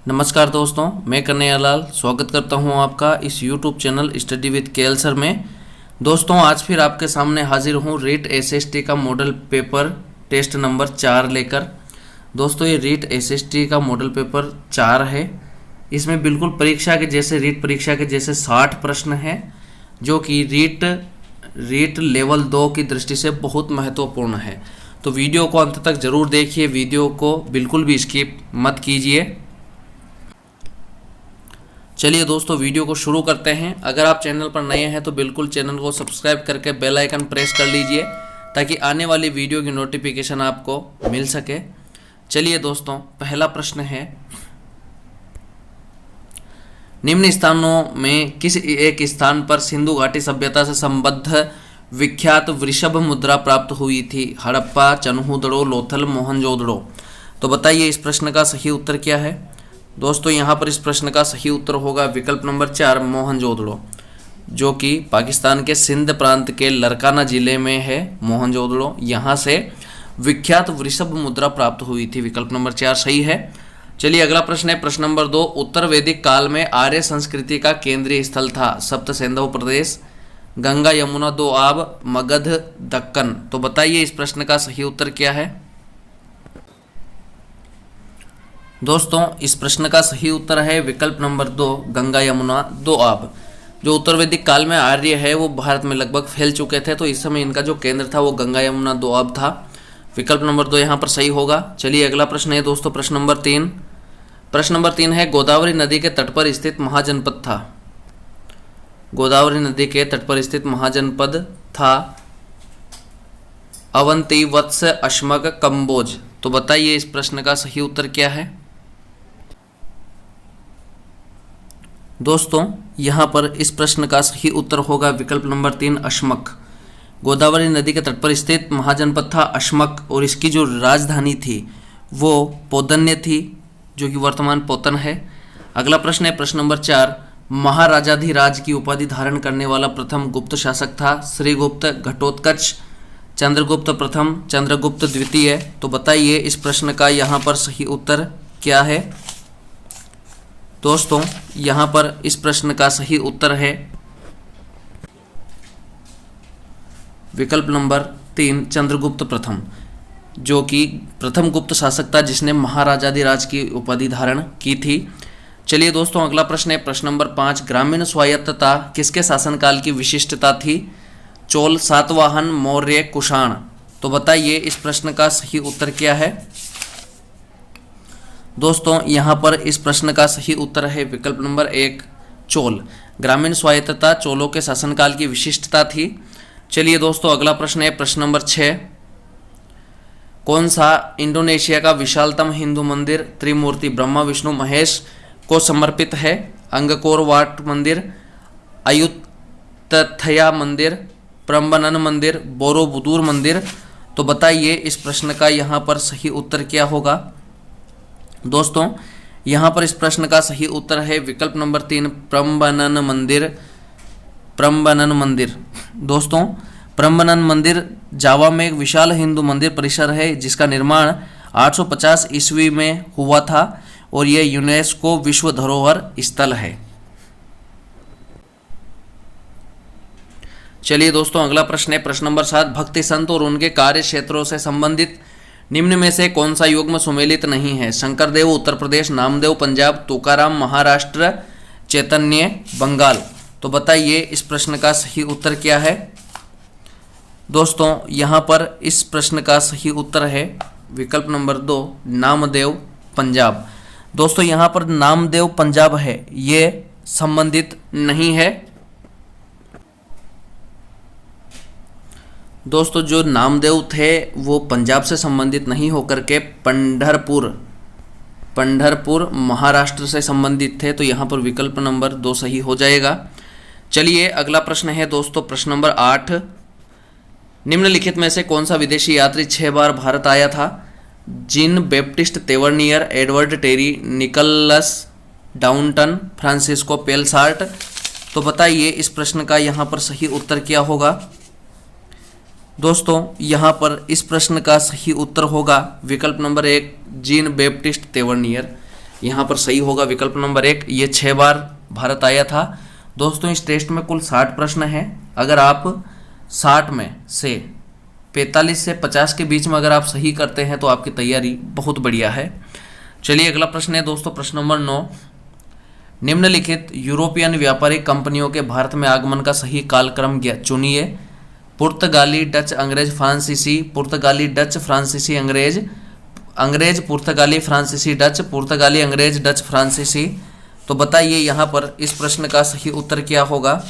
नमस्कार दोस्तों, मैं कन्हैयालाल स्वागत करता हूं आपका इस YouTube channel study with KL sir में। दोस्तों, आज फिर आपके सामने हाजिर हूं रीट एसएसटी का मॉडल पेपर टेस्ट नंबर 4 लेकर। दोस्तों, ये रीट एसएसटी का मॉडल पेपर 4 है। इसमें बिल्कुल परीक्षा के जैसे रीट परीक्षा के जैसे 60 प्रश्न हैं, जो कि रीट लेवल 2 की दृष्टि से बहुत महत्वपूर्ण है। तो वीडियो को अंत तक जरूर देखिए, वीडियो को बिल्कुल भी स्किप मत कीजिए। चलिए दोस्तों, वीडियो को शुरू करते हैं। अगर आप चैनल पर नए हैं तो बिल्कुल चैनल को सब्सक्राइब करके बेल आइकन प्रेस कर लीजिए, ताकि आने वाली वीडियो की नोटिफिकेशन आपको मिल सके। चलिए दोस्तों, पहला प्रश्न है, निम्न स्थानों में किस एक स्थान पर सिंधु घाटी सभ्यता से संबद्ध विख्यात वृषभ मुद्रा प्राप्त हुई थी? हड़प्पा, चन्हूदड़ो, लोथल, मोहनजोदड़ो। तो बताइए इस प्रश्न का सही उत्तर क्या है? दोस्तों, यहाँ पर इस प्रश्न का सही उत्तर होगा विकल्प नंबर 4 मोहनजोदड़ो, जो कि पाकिस्तान के सिंध प्रांत के लरकाना जिले में है। मोहनजोदड़ो, यहाँ से विख्यात वृषभ मुद्रा प्राप्त हुई थी। विकल्प नंबर 4 सही है। चलिए अगला प्रश्न है, प्रश्न नंबर 2, उत्तर वैदिक काल में आर्य संस्कृति का केंद्रीय स्थल था? सप्त सिंधु प्रदेश, गंगा यमुना दोआब, मगध, दक्कन। तो बताइए इस प्रश्न का सही उत्तर क्या है? दोस्तों, इस प्रश्न का सही उत्तर है विकल्प नंबर 2 गंगा यमुना दोआब। जो उत्तर वैदिक काल में आर्य है वो भारत में लगभग फैल चुके थे, तो इस समय इनका जो केंद्र था वो गंगा यमुना दोआब था। विकल्प नंबर 2 यहाँ पर सही होगा। चलिए अगला प्रश्न है दोस्तों, प्रश्न नंबर 3। प्रश्न नंबर 3 है, गोदावरी नदी के तट पर स्थित महाजनपद था? गोदावरी नदी के तट पर स्थित महाजनपद था अवंती, वत्स, अश्मक, कंबोज। तो बताइए इस प्रश्न का सही उत्तर क्या है? दोस्तों, यहाँ पर इस प्रश्न का सही उत्तर होगा विकल्प नंबर 3 अश्मक। गोदावरी नदी के तट पर स्थित महाजनपद था अश्मक, और इसकी जो राजधानी थी वो पोदन्य थी, जो कि वर्तमान पोतन है। अगला प्रश्न है प्रश्न नंबर 4, महाराजाधिराज की उपाधि धारण करने वाला प्रथम गुप्त शासक था? श्रीगुप्त, घटोत्कच, चंद्रगुप्त प्रथम, चंद्रगुप्त द्वितीय। तो बताइए इस प्रश्न का यहाँ पर सही उत्तर क्या है? दोस्तों, यहाँ पर इस प्रश्न का सही उत्तर है विकल्प नंबर 3 चंद्रगुप्त प्रथम, जो कि प्रथम गुप्त शासक था जिसने महाराजाधिराज की उपाधि धारण की थी। चलिए दोस्तों, अगला प्रश्न है प्रश्न नंबर 5, ग्रामीण स्वायत्तता किसके शासनकाल की विशिष्टता थी? चोल, सातवाहन, मौर्य, कुषाण। तो बताइए इस प्रश्न का सही उत्तर क्या है? दोस्तों, यहाँ पर इस प्रश्न का सही उत्तर है विकल्प नंबर 1 चोल। ग्रामीण स्वायत्तता चोलों के शासनकाल की विशिष्टता थी। चलिए दोस्तों, अगला प्रश्न है प्रश्न नंबर 6, कौन सा इंडोनेशिया का विशालतम हिंदू मंदिर त्रिमूर्ति ब्रह्मा विष्णु महेश को समर्पित है? अंगकोर वाट मंदिर, अयुतथया मंदिर, प्रम्बनन मंदिर, बोरोबुदूर मंदिर। तो बताइए इस प्रश्न का यहाँ पर सही उत्तर क्या होगा? दोस्तों, यहाँ पर इस प्रश्न का सही उत्तर है विकल्प नंबर 3 प्रम्बनन मंदिर। प्रम्बनन मंदिर। दोस्तों, प्रम्बनन मंदिर जावा में एक विशाल हिंदू मंदिर परिसर है, जिसका निर्माण 850 ईस्वी में हुआ था, और यह यूनेस्को विश्व धरोहर स्थल है। चलिए दोस्तों, अगला प्रश्न है प्रश्न नंबर 7, भक्ति संत और उनके कार्य क्षेत्रों से संबंधित निम्न में से कौन सा युग्म सुमेलित नहीं है? शंकरदेव उत्तर प्रदेश, नामदेव पंजाब, तुकाराम महाराष्ट्र, चैतन्य बंगाल। तो बताइए इस प्रश्न का सही उत्तर क्या है? दोस्तों, यहाँ पर इस प्रश्न का सही उत्तर है विकल्प नंबर 2 नामदेव पंजाब। दोस्तों, यहाँ पर नामदेव पंजाब है, ये संबंधित नहीं है। दोस्तों, जो नामदेव थे वो पंजाब से संबंधित नहीं होकर के पंढरपुर महाराष्ट्र से संबंधित थे, तो यहाँ पर विकल्प नंबर 2 सही हो जाएगा। चलिए अगला प्रश्न है दोस्तों प्रश्न नंबर 8, निम्नलिखित में से कौन सा विदेशी यात्री 6 बार भारत आया था? Jean Baptiste Tavernier, Edward Terry, Nicholas Downton, Francisco Pelsaert. तो बताइए इस प्रश्न का यहाँ पर सही उत्तर क्या होगा? दोस्तों, यहाँ पर इस प्रश्न का सही उत्तर होगा विकल्प नंबर 1 जीन बैप्टिस्ट तेवर्नियर। यहाँ पर सही होगा विकल्प नंबर 1। ये 6 बार भारत आया था। दोस्तों इस टेस्ट में कुल 60 प्रश्न हैं। अगर आप 60 में से 45 से 50 के बीच में अगर आप सही करते हैं तो आपकी तैयारी बहुत बढ़िया है। चलिए अगला प्रश्न है दोस्तों, प्रश्न नंबर 9। निम्नलिखित यूरोपियन व्यापारिक कंपनियों के भारत में आगमन का सही कालक्रम चुनिए। पुर्तगाली, डच, अंग्रेज, फ्रांसीसी, पुर्तगाली, डच, फ्रांसीसी, अंग्रेज, अंग्रेज, पुर्तगाली, फ्रांसीसी, डच, पुर्तगाली, अंग्रेज, डच, फ्रांसीसी। तो बताइए यहाँ पर इस प्रश्न का सही उत्तर क्या होगा।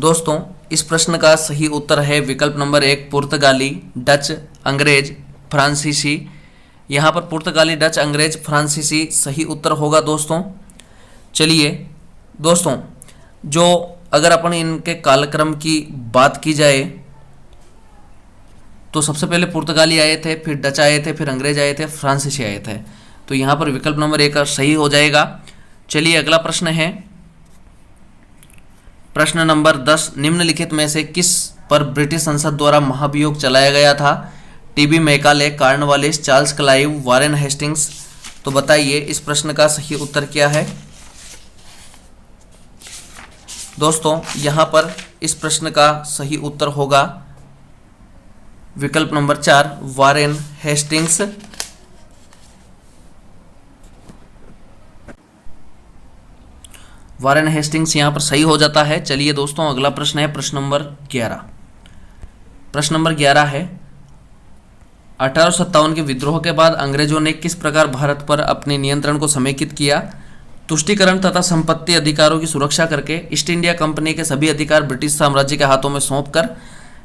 दोस्तों इस प्रश्न का सही उत्तर है विकल्प नंबर 1, पुर्तगाली, डच, अंग्रेज, फ्रांसीसी। यहाँ पर पुर्तगाली, डच, अंग्रेज, फ्रांसीसी सही उत्तर होगा दोस्तों। चलिए दोस्तों, जो अगर अपन इनके कालक्रम की बात की जाए तो सबसे पहले पुर्तगाली आए थे, फिर डच आए थे, फिर अंग्रेज आए थे, फ्रांसीसी आए थे। तो यहाँ पर विकल्प नंबर 1 सही हो जाएगा। चलिए अगला प्रश्न है प्रश्न नंबर 10। निम्नलिखित में से किस पर ब्रिटिश संसद द्वारा महाभियोग चलाया गया था। TB Macaulay, Cornwallis, Charles Clive, Warren Hastings. तो बताइए इस प्रश्न का सही उत्तर क्या है। दोस्तों यहाँ पर इस प्रश्न का सही उत्तर होगा विकल्प number 4, Warren Hastings. Warren Hastings यहाँ पर सही हो जाता है। चलिए दोस्तों अगला प्रश्न है प्रश्न नंबर 11। प्रश्न नंबर 11 है 1857 के विद्रोह के बाद अंग्रेजों ने किस प्रकार भारत पर अपने नियंत्रण को समेकित किया। तुष्टीकरण तथा संपत्ति अधिकारों की सुरक्षा करके, ईस्ट इंडिया कंपनी के सभी अधिकार ब्रिटिश साम्राज्य के हाथों में सौंपकर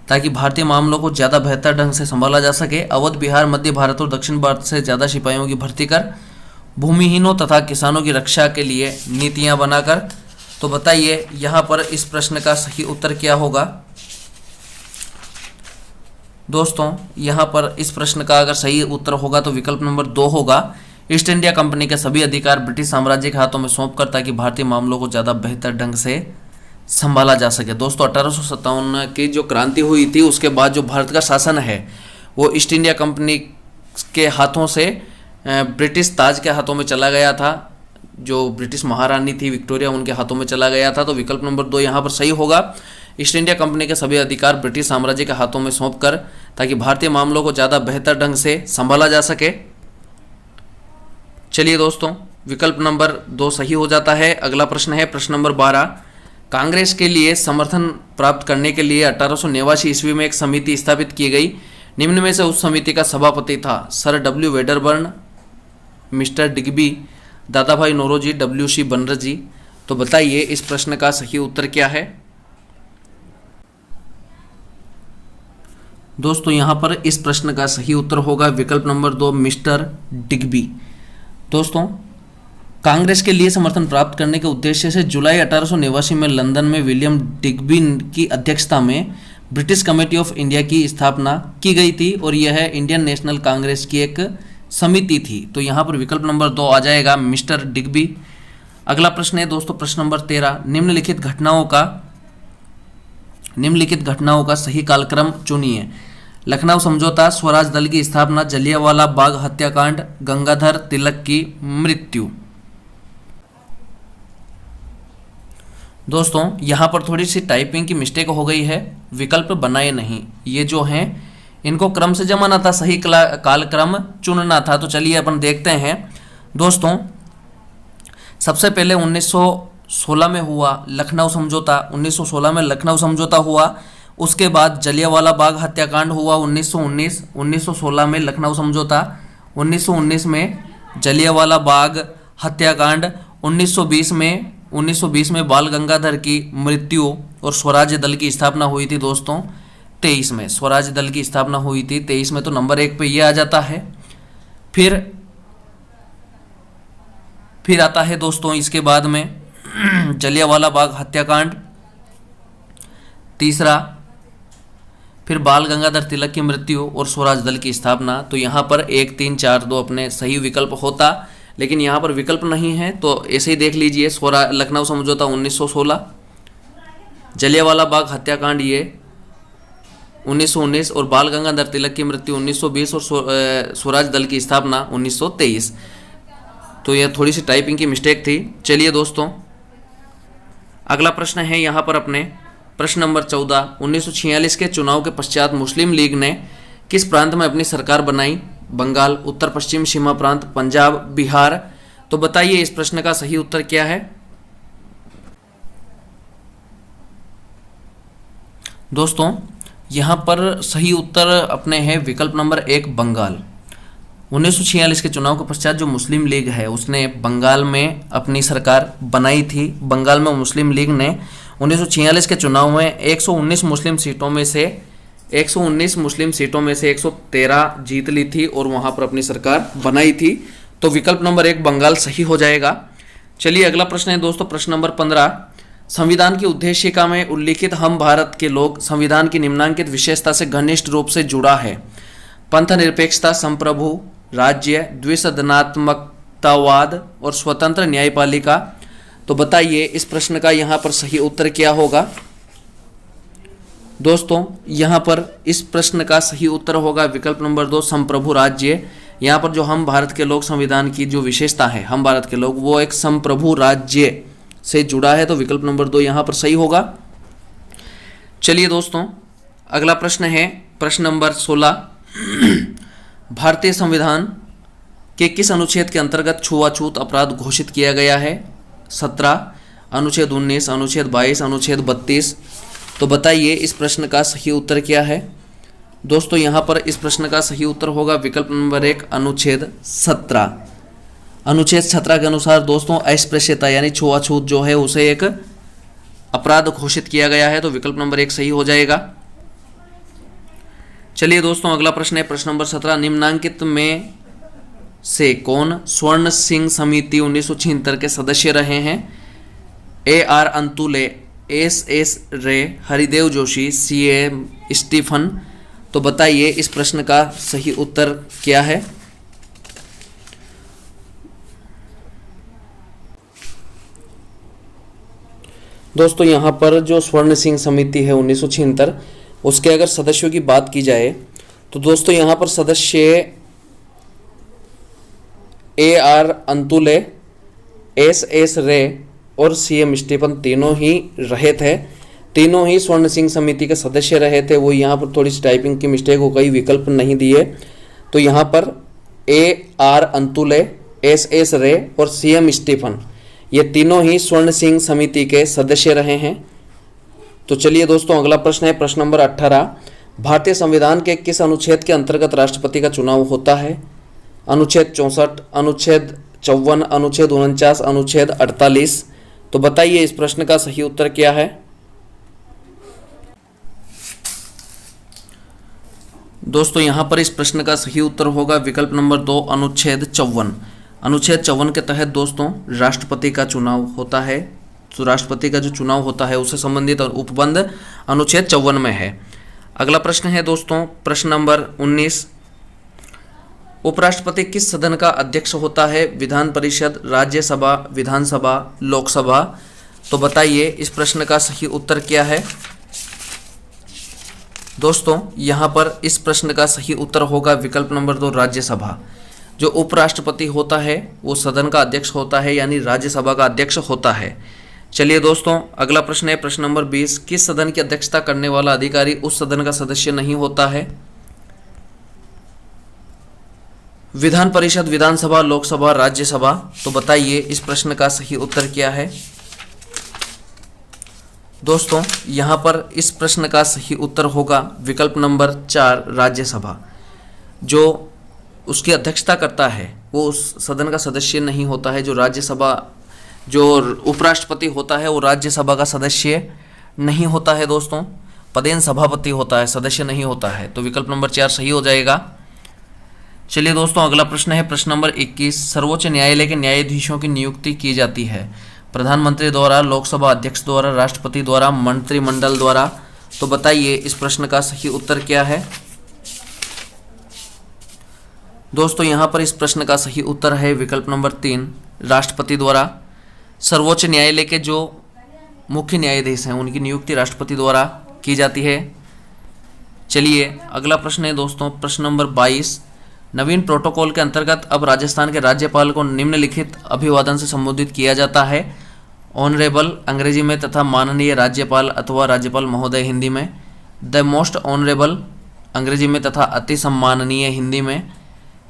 ताकि भारतीय मामलों को ज़्यादा बेहतर ढंग से संभाला जा सके, अवध, बिहार, मध्य भारत और दक्षिण भारत से ज़्यादा सिपाहियों की भर्ती कर, भूमिहीनों तथा किसानों की रक्षा के लिए नीतियां बनाकर। तो बताइए यहाँ पर इस प्रश्न का सही उत्तर क्या होगा। दोस्तों यहाँ पर इस प्रश्न का अगर सही उत्तर होगा तो विकल्प नंबर 2 होगा। ईस्ट इंडिया कंपनी के सभी अधिकार ब्रिटिश साम्राज्य के हाथों में सौंपकर ताकि भारतीय मामलों को ज़्यादा बेहतर ढंग से संभाला जा सके। दोस्तों 1857 की जो क्रांति हुई थी उसके बाद जो भारत का शासन है वो ईस्ट इंडिया कंपनी के हाथों से ब्रिटिश ताज के हाथों में चला गया था। जो ब्रिटिश महारानी थी विक्टोरिया, उनके हाथों में चला गया था। तो विकल्प नंबर 2 यहाँ पर सही होगा। ईस्ट इंडिया कंपनी के सभी अधिकार ब्रिटिश साम्राज्य के हाथों में सौंपकर ताकि भारतीय मामलों को ज़्यादा बेहतर ढंग से संभाला जा सके। चलिए दोस्तों विकल्प नंबर 2 सही हो जाता है। अगला प्रश्न है प्रश्न नंबर 12। कांग्रेस के लिए समर्थन प्राप्त करने के लिए 1889 ईस्वी में एक समिति स्थापित की गई। निम्न में से उस समिति का सभापति था sir W Wedderburn, mister Digby, दादा भाई नौरोजी, डब्ल्यू.सी. बनर्जी। तो बताइए इस प्रश्न का सही उत्तर क्या है। दोस्तों यहाँ पर इस प्रश्न का सही उत्तर होगा विकल्प नंबर 2, मिस्टर डिग्बी। दोस्तों कांग्रेस के लिए समर्थन प्राप्त करने के उद्देश्य से जुलाई 1889 में लंदन में विलियम डिग्बी की अध्यक्षता में ब्रिटिश कमेटी ऑफ इंडिया की स्थापना की गई थी और यह इंडियन नेशनल कांग्रेस की एक समिति थी। तो यहाँ पर विकल्प नंबर 2 आ जाएगा, मिस्टर डिग्बी। अगला प्रश्न है दोस्तों प्रश्न नंबर 13। निम्नलिखित घटनाओं का सही कालक्रम चुनिए। लखनऊ समझौता, स्वराज दल की स्थापना, जलियांवाला बाग हत्याकांड, गंगाधर तिलक की मृत्यु। दोस्तों यहाँ पर थोड़ी सी टाइपिंग की मिस्टेक हो गई है, विकल्प बनाए नहीं। ये जो हैं इनको क्रम से जमाना था, सही कालक्रम चुनना था। तो चलिए अपन देखते हैं। दोस्तों सबसे पहले 1916 में हुआ लखनऊ समझौता। 1916 में लखनऊ समझौता हुआ। उसके बाद जलियांवाला बाग हत्याकांड हुआ 1919। 1916 में लखनऊ समझौता, 1919 में जलियांवाला बाग हत्याकांड, 1920 में बाल गंगाधर की मृत्यु और स्वराज्य दल की स्थापना हुई थी। दोस्तों 23 में स्वराज्य दल की स्थापना हुई थी। 23 में तो नंबर 1 पे ये आ जाता है। फिर आता है दोस्तों इसके बाद में जलियांवाला बाग हत्याकांड, तीसरा फिर बाल गंगाधर तिलक की मृत्यु और स्वराज दल की स्थापना। तो यहाँ पर 1, 3, 4, 2 अपने सही विकल्प होता, लेकिन यहाँ पर विकल्प नहीं है तो ऐसे ही देख लीजिए। लखनऊ समझौता 1916, जलियांवाला बाग हत्याकांड ये 1919 और बाल गंगाधर तिलक की मृत्यु 1920 और स्वराज दल की स्थापना 1923। तो यह थोड़ी सी टाइपिंग की मिस्टेक थी। चलिए दोस्तों, अगला प्रश्न है यहाँ पर अपने प्रश्न नंबर 14। 1946 के चुनाव के पश्चात मुस्लिम लीग ने किस प्रांत में अपनी सरकार बनाई? बंगाल, उत्तर पश्चिम सीमा प्रांत, पंजाब, बिहार। तो बताइए इस प्रश्न का सही उत्तर क्या है? दोस्तों यहाँ पर सही उत्तर अपने है विकल्प नंबर 1 बंगाल। 1946 के चुनाव के पश्चात जो मुस्लिम लीग है उसने बंगाल में अपनी सरकार बनाई थी। बंगाल में मुस्लिम लीग ने 1946 के चुनाव में 119 मुस्लिम सीटों में से 113 जीत ली थी और वहां पर अपनी सरकार बनाई थी। तो विकल्प नंबर 1 बंगाल सही हो जाएगा। चलिए अगला प्रश्न है दोस्तों, प्रश्न नंबर 15। संविधान की उद्देशिका में उल्लिखित हम भारत के लोग संविधान की निम्नांकित विशेषता से घनिष्ठ रूप से जुड़ा है? पंथ निरपेक्षता, संप्रभु राज्य, द्विसदनात्मकतावाद और स्वतंत्र न्यायपालिका। तो बताइए इस प्रश्न का यहाँ पर सही उत्तर क्या होगा? दोस्तों यहाँ पर इस प्रश्न का सही उत्तर होगा विकल्प नंबर 2 संप्रभु राज्य। यहाँ पर जो हम भारत के लोग संविधान की जो विशेषता है हम भारत के लोग, वो एक संप्रभु राज्य से जुड़ा है। तो विकल्प नंबर 2 यहाँ पर सही होगा। चलिए दोस्तों अगला प्रश्न है प्रश्न नंबर 16। भारतीय संविधान के किस अनुच्छेद के अंतर्गत छुआछूत अपराध घोषित किया गया है? 17, अनुच्छेद 19, अनुच्छेद 22, अनुच्छेद 32। तो बताइए इस प्रश्न का सही उत्तर क्या है? दोस्तों यहाँ पर इस प्रश्न का सही उत्तर होगा विकल्प नंबर 1 अनुच्छेद 17। अनुच्छेद 17 के अनुसार दोस्तों अस्पृश्यता यानी छुआछूत जो है उसे एक अपराध घोषित किया गया है। तो विकल्प नंबर 1 सही हो जाएगा। चलिए दोस्तों अगला प्रश्न है प्रश्न नंबर 17। निम्नांकित में से कौन स्वर्ण सिंह समिति 1976 के सदस्य रहे हैं? AR अंतुले, SS रे, हरिदेव जोशी, CA स्टीफन। तो बताइए इस प्रश्न का सही उत्तर क्या है? दोस्तों यहाँ पर जो स्वर्ण सिंह समिति है 1976 उसके अगर सदस्यों की बात की जाए तो दोस्तों यहाँ पर सदस्य AR अंतुले, SS रे और CM स्टीफन तीनों ही रहे थे। तीनों ही स्वर्ण सिंह समिति के सदस्य रहे थे। वो यहाँ पर थोड़ी सी टाइपिंग की मिस्टेक हो गई, विकल्प नहीं दिए। तो यहाँ पर AR अंतुले, SS रे और CM स्टीफन ये तीनों ही स्वर्ण सिंह समिति के सदस्य रहे हैं। तो चलिए दोस्तों अगला प्रश्न है प्रश्न नंबर 18। भारतीय संविधान के किस अनुच्छेद के अंतर्गत राष्ट्रपति का चुनाव होता है? अनुच्छेद 64, अनुच्छेद 54, अनुच्छेद 49, अनुच्छेद 48। तो बताइए इस प्रश्न का सही उत्तर क्या है? दोस्तों यहाँ पर इस प्रश्न का सही उत्तर होगा विकल्प नंबर 2 अनुच्छेद 54। अनुच्छेद 54 के तहत दोस्तों राष्ट्रपति का चुनाव होता है। तो राष्ट्रपति का जो चुनाव होता है उससे संबंधित उपबंध अनुच्छेद 54 में है। अगला प्रश्न है दोस्तों प्रश्न नंबर 19। उपराष्ट्रपति किस सदन का अध्यक्ष होता है? विधान परिषद, राज्यसभा, विधानसभा, लोकसभा। तो बताइए इस प्रश्न का सही उत्तर क्या है? दोस्तों यहाँ पर इस प्रश्न का सही उत्तर होगा विकल्प नंबर 2 राज्यसभा। जो उपराष्ट्रपति होता है वो सदन का अध्यक्ष होता है यानी राज्यसभा का अध्यक्ष होता है। चलिए दोस्तों अगला प्रश्न है प्रश्न नंबर 20। किस सदन की अध्यक्षता करने वाला अधिकारी उस सदन का सदस्य नहीं होता है? विधान परिषद, विधानसभा, लोकसभा, राज्यसभा। तो बताइए इस प्रश्न का सही उत्तर क्या है? दोस्तों यहाँ पर इस प्रश्न का सही उत्तर होगा विकल्प नंबर 4 राज्यसभा। जो उसकी अध्यक्षता करता है वो उस सदन का सदस्य नहीं होता है। जो राज्यसभा जो उपराष्ट्रपति होता है वो राज्यसभा का सदस्य नहीं होता है दोस्तों, पदेन सभापति होता है, सदस्य नहीं होता है। तो विकल्प नंबर 4 सही हो जाएगा। चलिए दोस्तों अगला प्रश्न है प्रश्न नंबर 21। सर्वोच्च न्यायालय के न्यायाधीशों की नियुक्ति की जाती है प्रधानमंत्री द्वारा, लोकसभा अध्यक्ष द्वारा, राष्ट्रपति द्वारा, मंत्रिमंडल द्वारा। तो बताइए इस प्रश्न का सही उत्तर क्या है? दोस्तों यहाँ पर इस प्रश्न का सही उत्तर है विकल्प नंबर 3 राष्ट्रपति द्वारा। सर्वोच्च न्यायालय के जो मुख्य न्यायाधीश हैं उनकी नियुक्ति राष्ट्रपति द्वारा की जाती है। चलिए अगला प्रश्न है दोस्तों, प्रश्न नंबर 22। नवीन प्रोटोकॉल के अंतर्गत अब राजस्थान के राज्यपाल को निम्नलिखित अभिवादन से संबोधित किया जाता है। ऑनरेबल अंग्रेजी में तथा माननीय राज्यपाल अथवा राज्यपाल महोदय हिंदी में, द मोस्ट ऑनरेबल अंग्रेजी में तथा अति सम्माननीय हिंदी में,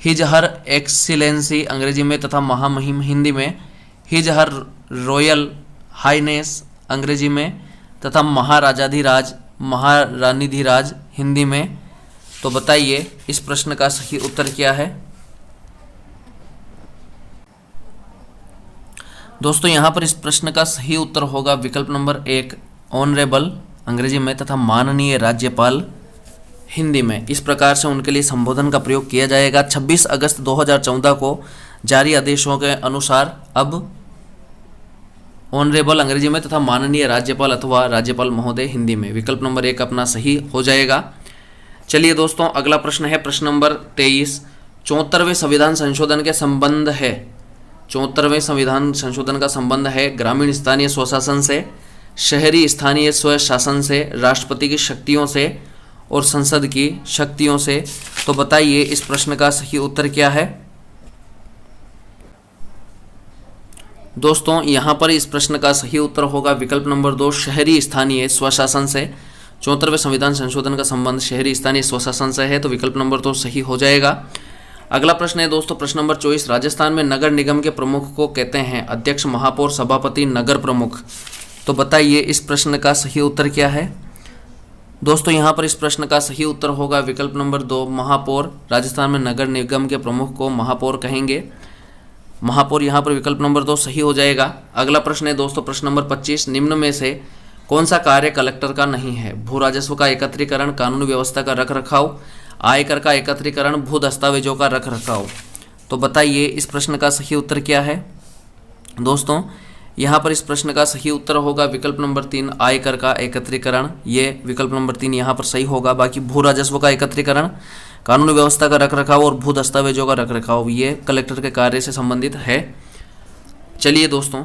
हिज हर एक्सीलेंसी अंग्रेजी में तथा महामहिम हिंदी में, हिज हर रॉयल हाईनेस अंग्रेजी में तथा महाराजाधिराज महारानीधिराज हिंदी में। तो बताइए इस प्रश्न का सही उत्तर क्या है। दोस्तों यहाँ पर इस प्रश्न का सही उत्तर होगा विकल्प नंबर 1, ऑनरेबल अंग्रेजी में तथा माननीय राज्यपाल हिंदी में। इस प्रकार से उनके लिए संबोधन का प्रयोग किया जाएगा। 26 अगस्त 2014 को जारी आदेशों के अनुसार अब ऑनरेबल अंग्रेजी में तथा माननीय राज्यपाल अथवा राज्यपाल महोदय हिंदी में। विकल्प नंबर 1 अपना सही हो जाएगा। चलिए दोस्तों अगला प्रश्न है प्रश्न नंबर 23। 74वें संविधान संशोधन के संबंध है। 74वें संविधान संशोधन का संबंध है ग्रामीण स्थानीय स्वशासन से, शहरी स्थानीय स्वशासन से, राष्ट्रपति की शक्तियों से और संसद की शक्तियों से। तो बताइए इस प्रश्न का सही उत्तर क्या है। दोस्तों यहाँ पर इस प्रश्न का सही उत्तर होगा विकल्प नंबर 2, शहरी स्थानीय स्वशासन से। 74वें संविधान संशोधन का संबंध शहरी स्थानीय स्वशासन से है, तो विकल्प नंबर 2 सही हो जाएगा। अगला प्रश्न है दोस्तों प्रश्न नंबर 24। राजस्थान में नगर निगम के प्रमुख को कहते हैं अध्यक्ष, महापौर, सभापति, नगर प्रमुख। तो बताइए इस प्रश्न का सही उत्तर क्या है। दोस्तों यहाँ पर इस प्रश्न का सही उत्तर होगा विकल्प नंबर 2, महापौर। राजस्थान में नगर निगम के प्रमुख को महापौर कहेंगे, महापौर। यहाँ पर विकल्प नंबर 2 सही हो जाएगा। अगला प्रश्न है दोस्तों प्रश्न नंबर 25। निम्न में से कौन सा कार्य कलेक्टर का नहीं है। भू राजस्व का एकत्रीकरण, कानून व्यवस्था का रख रखाव, आयकर का एकत्रीकरण, भू दस्तावेजों का रख रखाव। तो बताइए इस प्रश्न का सही उत्तर क्या है। दोस्तों यहाँ पर इस प्रश्न का सही उत्तर होगा विकल्प नंबर 3, आयकर का एकत्रीकरण। ये विकल्प नंबर 3 यहाँ पर सही होगा। बाकी भू राजस्व का एकत्रीकरण, कानून व्यवस्था का रख रखाव और भू दस्तावेजों का रख रखाव ये कलेक्टर के कार्य से संबंधित है। चलिए दोस्तों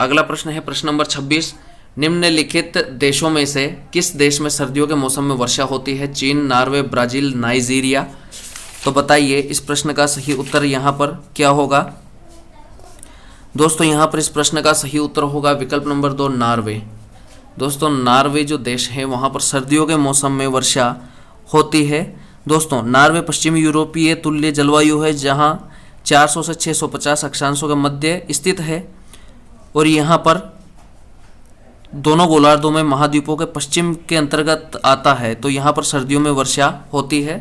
अगला प्रश्न है प्रश्न नंबर 26। निम्नलिखित देशों में से किस देश में सर्दियों के मौसम में वर्षा होती है। चीन, नॉर्वे, ब्राजील, नाइजीरिया। तो बताइए इस प्रश्न का सही उत्तर यहाँ पर क्या होगा। दोस्तों यहाँ पर इस प्रश्न का सही उत्तर होगा विकल्प नंबर 2, नॉर्वे। दोस्तों नॉर्वे जो देश है वहाँ पर सर्दियों के मौसम में वर्षा होती है। दोस्तों नॉर्वे पश्चिमी यूरोपीय तुल्य जलवायु है, जहाँ 400 से 650 अक्षांशों के मध्य स्थित है और यहाँ पर दोनों गोलार्धों में महाद्वीपों के पश्चिम के अंतर्गत आता है, तो यहाँ पर सर्दियों में वर्षा होती है।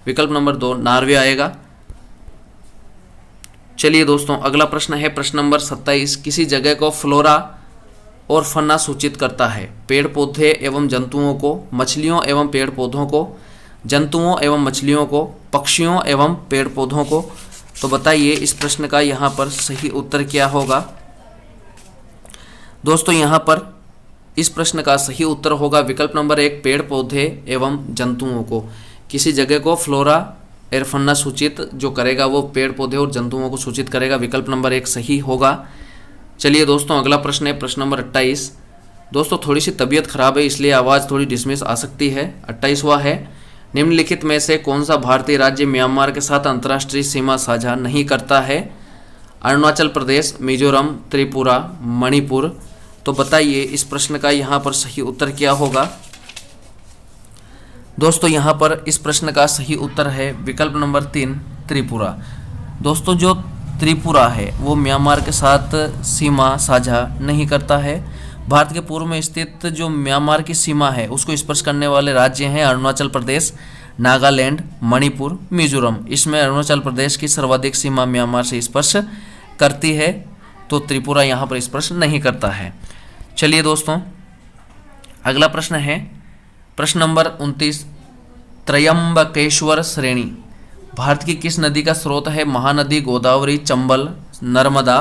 विकल्प नंबर 2 नॉर्वे आएगा। चलिए दोस्तों अगला प्रश्न है प्रश्न नंबर 27। किसी जगह को फ्लोरा और फना सूचित करता है। पेड़ पौधे एवं जंतुओं को, मछलियों एवं पेड़ पौधों को, जंतुओं एवं मछलियों को, पक्षियों एवं पेड़ पौधों को। तो बताइए इस प्रश्न का यहाँ पर सही उत्तर क्या होगा। दोस्तों यहाँ पर इस प्रश्न का सही उत्तर होगा विकल्प नंबर 1, पेड़ पौधे एवं जंतुओं को। किसी जगह को फ्लोरा और फना सूचित जो करेगा वो पेड़ पौधे और जंतुओं को सूचित करेगा। विकल्प नंबर 1 सही होगा। चलिए दोस्तों अगला प्रश्न है प्रश्न नंबर 28। दोस्तों थोड़ी सी तबीयत खराब है इसलिए आवाज़ थोड़ी डिसमिस आ सकती है। 28वां है, निम्नलिखित में से कौन सा भारतीय राज्य म्यांमार के साथ अंतर्राष्ट्रीय सीमा साझा नहीं करता है। अरुणाचल प्रदेश, मिजोरम, त्रिपुरा, मणिपुर। तो बताइए इस प्रश्न का यहाँ पर सही उत्तर क्या होगा। दोस्तों यहाँ पर इस प्रश्न का सही उत्तर है विकल्प नंबर 3, त्रिपुरा। दोस्तों जो त्रिपुरा है वो म्यांमार के साथ सीमा साझा नहीं करता है। भारत के पूर्व में स्थित जो म्यांमार की सीमा है उसको स्पर्श करने वाले राज्य हैं अरुणाचल प्रदेश, नागालैंड, मणिपुर, मिजोरम। इसमें अरुणाचल प्रदेश की सर्वाधिक सीमा म्यांमार से स्पर्श करती है, तो त्रिपुरा यहाँ पर स्पर्श नहीं करता है। चलिए दोस्तों अगला प्रश्न है प्रश्न नंबर 29। त्रयंबकेश्वर श्रेणी भारत की किस नदी का स्रोत है। महानदी, गोदावरी, चंबल, नर्मदा।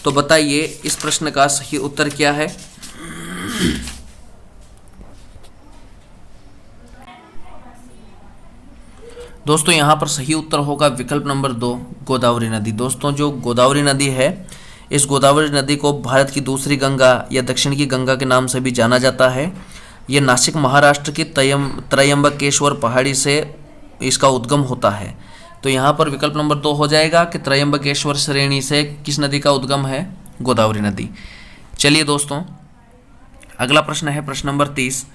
तो बताइए इस प्रश्न का सही उत्तर क्या है। दोस्तों यहाँ पर सही उत्तर होगा विकल्प नंबर 2, गोदावरी नदी। दोस्तों जो गोदावरी नदी है, इस गोदावरी नदी को भारत की दूसरी गंगा या दक्षिण की गंगा के नाम से भी जाना जाता है। ये नासिक महाराष्ट्र की त्रयंबकेश्वर पहाड़ी से इसका उद्गम होता है। तो यहाँ पर विकल्प नंबर 2 हो जाएगा कि त्रयंबकेश्वर श्रेणी से किस नदी का उद्गम है, गोदावरी नदी। चलिए दोस्तों, अगला प्रश्न है प्रश्न नंबर 30।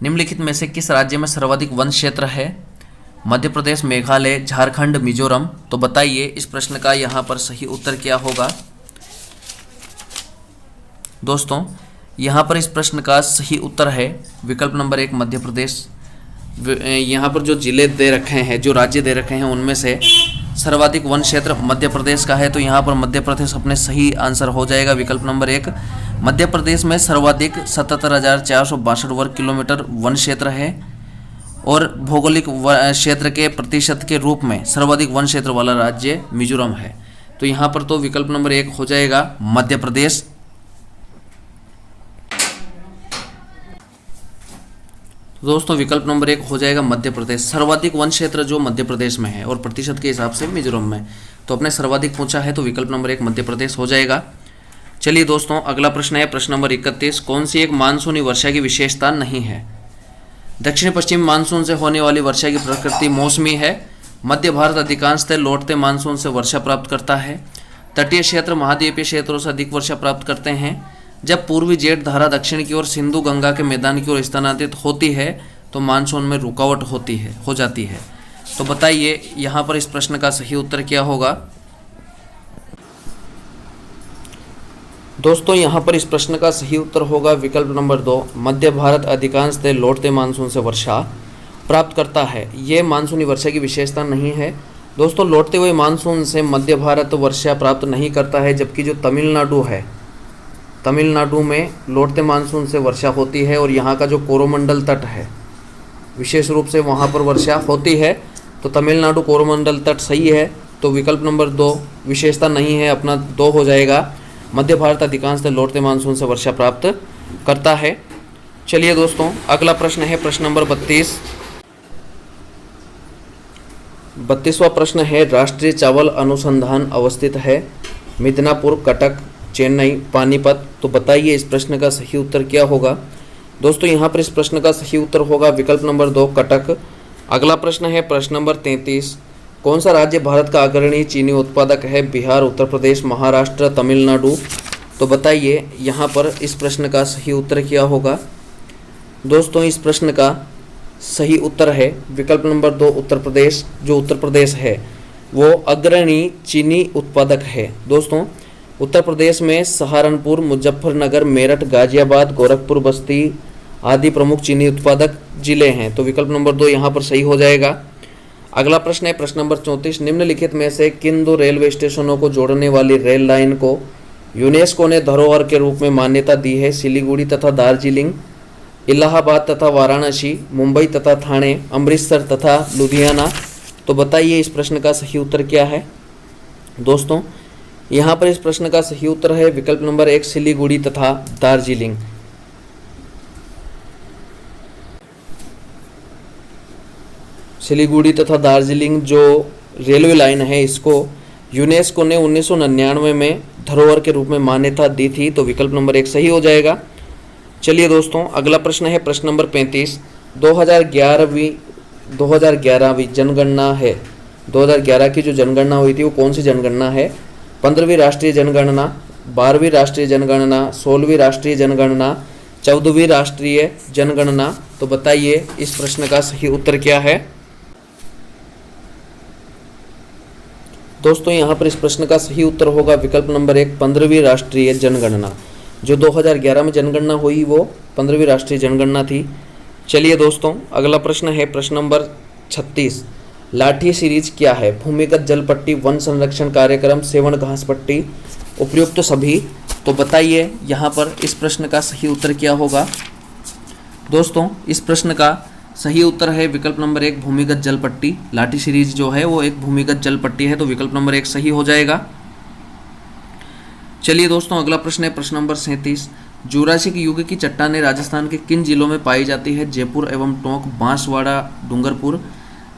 निम्नलिखित में से किस राज्य में सर्वाधिक वन क्षेत्र है? मध्य प्रदेश, मेघालय, झारखंड, मिजोरम। तो बताइए इस प्रश्न का यहाँ पर सही उत्तर क्या होगा। दोस्तों यहाँ पर इस प्रश्न का सही उत्तर है विकल्प नंबर 1 मध्य प्रदेश। यहाँ पर जो जिले दे रखे हैं, जो राज्य दे रखे हैं, उनमें से सर्वाधिक वन क्षेत्र मध्य प्रदेश का है। तो यहाँ पर मध्य प्रदेश अपने सही आंसर हो जाएगा विकल्प नंबर 1। मध्य प्रदेश में सर्वाधिक 77,462 वर्ग किलोमीटर वन क्षेत्र है और भौगोलिक क्षेत्र के प्रतिशत के रूप में सर्वाधिक वन क्षेत्र वाला राज्य मिजोरम है। तो यहाँ पर तो विकल्प नंबर 1 हो जाएगा मध्य प्रदेश। दोस्तों विकल्प नंबर 1 हो जाएगा मध्य प्रदेश। सर्वाधिक वन क्षेत्र जो मध्य प्रदेश में है और प्रतिशत के हिसाब से मिजोरम में, तो अपने सर्वाधिक पूछा है तो विकल्प नंबर 1 मध्य प्रदेश हो जाएगा। चलिए दोस्तों, अगला प्रश्न है प्रश्न नंबर 31। कौन सी एक मानसूनी वर्षा की विशेषता नहीं है? दक्षिण पश्चिम मानसून से होने वाली वर्षा की प्रकृति मौसमी है। मध्य भारत अधिकांशतः लौटते मानसून से वर्षा प्राप्त करता है। तटीय क्षेत्र महाद्वीपीय क्षेत्रों से अधिक वर्षा प्राप्त करते हैं। जब पूर्वी जेठ धारा दक्षिण की ओर सिंधु गंगा के मैदान की ओर स्थानांतरित होती है तो मानसून में रुकावट हो जाती है। तो बताइए यहाँ पर इस प्रश्न का सही उत्तर क्या होगा। दोस्तों यहाँ पर इस प्रश्न का सही उत्तर होगा विकल्प नंबर 2। मध्य भारत अधिकांशतः लौटते मानसून से वर्षा प्राप्त करता है। ये मानसूनी वर्षा की विशेषता नहीं है। दोस्तों लौटते हुए मानसून से मध्य भारत वर्षा प्राप्त नहीं करता है, जबकि जो तमिलनाडु है, तमिलनाडु में लौटते मानसून से वर्षा होती है और यहाँ का जो कोरोमंडल तट है विशेष रूप से वहाँ पर वर्षा होती है। तो तमिलनाडु कोरोमंडल तट सही है। तो विकल्प नंबर 2 विशेषता नहीं है, अपना 2 हो जाएगा। मध्य भारत अधिकांशतः लौटते मानसून से वर्षा प्राप्त करता है। चलिए दोस्तों, अगला प्रश्न है प्रश्न नंबर 32। 32वां प्रश्न है राष्ट्रीय चावल अनुसंधान अवस्थित है मिदनापुर, कटक, चेन्नई, पानीपत। तो बताइए इस प्रश्न का सही उत्तर क्या होगा। दोस्तों यहाँ पर इस प्रश्न का सही उत्तर होगा विकल्प नंबर 2 कटक। अगला प्रश्न है प्रश्न नंबर 33। कौन सा राज्य भारत का अग्रणी चीनी उत्पादक है? बिहार, उत्तर प्रदेश, महाराष्ट्र, तमिलनाडु। तो बताइए यहाँ पर इस प्रश्न का सही उत्तर क्या होगा। दोस्तों इस प्रश्न का सही उत्तर है विकल्प नंबर 2 उत्तर प्रदेश। जो उत्तर प्रदेश है वो अग्रणी चीनी उत्पादक है। दोस्तों उत्तर प्रदेश में सहारनपुर, मुजफ्फरनगर, मेरठ, गाजियाबाद, गोरखपुर, बस्ती आदि प्रमुख चीनी उत्पादक जिले हैं। तो विकल्प नंबर 2 यहाँ पर सही हो जाएगा। अगला प्रश्न है प्रश्न नंबर 34। निम्नलिखित में से किन 2 रेलवे स्टेशनों को जोड़ने वाली रेल लाइन को यूनेस्को ने धरोहर के रूप में मान्यता दी है? सिलीगुड़ी तथा दार्जिलिंग, इलाहाबाद तथा वाराणसी, मुंबई तथा ठाणे, अमृतसर तथा लुधियाना। तो बताइए इस प्रश्न का सही उत्तर क्या है। दोस्तों यहाँ पर इस प्रश्न का सही उत्तर है विकल्प नंबर 1 सिलीगुड़ी तथा दार्जिलिंग। सिलीगुड़ी तथा दार्जिलिंग जो रेलवे लाइन है इसको यूनेस्को ने 1999 में धरोहर के रूप में मान्यता दी थी। तो विकल्प नंबर 1 सही हो जाएगा। चलिए दोस्तों, अगला प्रश्न है प्रश्न नंबर 35। 2011वीं जनगणना है। 2011 की जो जनगणना हुई थी वो कौन सी जनगणना है? 15वीं राष्ट्रीय जनगणना, 12वीं राष्ट्रीय जनगणना, 16वीं राष्ट्रीय जनगणना, 14वीं राष्ट्रीय जनगणना। तो बताइए इस प्रश्न का सही उत्तर क्या है। दोस्तों यहाँ पर इस प्रश्न का सही उत्तर होगा विकल्प नंबर 1 15वीं राष्ट्रीय जनगणना। जो 2011 में जनगणना हुई वो 15वीं राष्ट्रीय जनगणना थी। चलिए दोस्तों, अगला प्रश्न है प्रश्न नंबर 36। लाठी सीरीज क्या है? भूमिगत जल पट्टी, वन संरक्षण कार्यक्रम, सेवन घास पट्टी, उपयुक्त सभी। तो बताइए यहाँ पर इस प्रश्न का सही उत्तर क्या होगा। दोस्तों इस प्रश्न का सही उत्तर है विकल्प नंबर 1 भूमिगत जल पट्टी। लाठी सीरीज जो है वो एक भूमिगत जल पट्टी है। तो विकल्प नंबर 1 सही हो जाएगा। चलिए दोस्तों, अगला प्रश्न है प्रश्न नंबर 37। जुरासिक युग की चट्टानें राजस्थान के किन जिलों में पाई जाती है? जयपुर एवं टोंक, बांसवाड़ा, डूंगरपुर,